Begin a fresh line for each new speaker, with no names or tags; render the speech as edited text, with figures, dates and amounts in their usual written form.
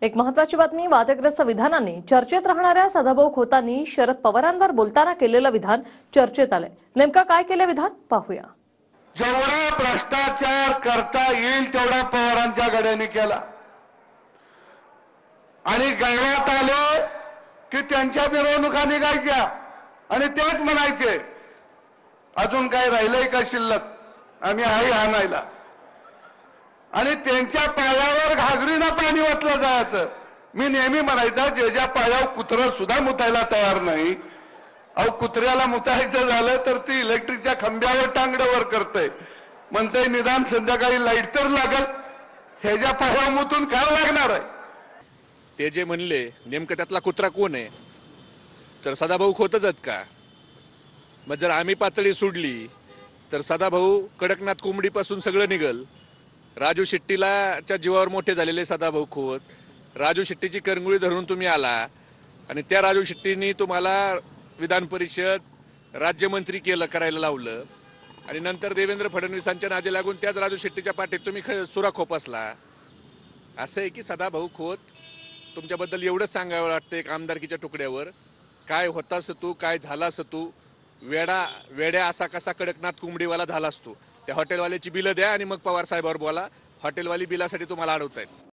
एक महत्त्वाची बातमी, वादग्रस्त विधानांनी चर्चेत राहणाऱ्या सदाभाऊ खोतांनी शरद पवारांवर बोलताना केलेलं विधान चर्चेत आलंय। नेमका काय केलं विधान पाहूया।
जेवढा भ्रष्टाचार करता येईल तेवढा पवारांच्या गड्याने केला आणि गावात आले की त्यांच्या मिरवणुका निघायच्या आणि तेच म्हणायचे अजून काय राहिलंय का शिल्लक, आम्ही आहे आणायला। आणि त्यांच्या पायावर घागरीनं पाणी ओतलं जायचं। मी नेहमी म्हणायचा ज्याच्या पायावर कुत्रं सुद्धा मुतायला तयार नाही, अहो कुत्र्याला मुतायचं झालं तर ती इलेक्ट्रिकच्या खांब्यावर टांगड्यावर करतंय, म्हणतंय निदान संध्याकाळी लाईट तर लागल, ह्याच्या पायावर मुतून काय लागणार आहे।
ते जे म्हणले नेमकं त्यातला कुत्रा कोण आहे, तर सदाभाऊ खोतच आहेत का? मग जर आम्ही पातळी सोडली तर सदाभाऊ कडकनाथ कोंबडीपासून सगळं निघल। राजू शेट्टीला च्या जीवावर मोठे झालेले सदाभाऊ खोत, राजू शेट्टीची करंगुळी धरून तुम्ही आला आणि त्या राजू शेट्टींनी तुम्हाला विधान परिषद राज्यमंत्री करायला लावलं आणि नंतर देवेंद्र फडणवीसांच्या नादी लागून त्याच राजू शेट्टीच्या पाठीत तुम्ही सुरा खोपसला। असं आहे की सदाभाऊ खोत, तुमच्याबद्दल एवढंच सांगावं वाटतं एक आमदारकीच्या तुकड्यावर, काय होतास तू, काय झालास तू, वेड्या असा कसा कडकनाथ कोंबडीवाला झालास तू। त्या हॉटेलवाल्याची बिलं द्या आणि मग पवार साहेबांवर बोला, हॉटेलवाली बिलासाठी तुम्हाला अडवतायत।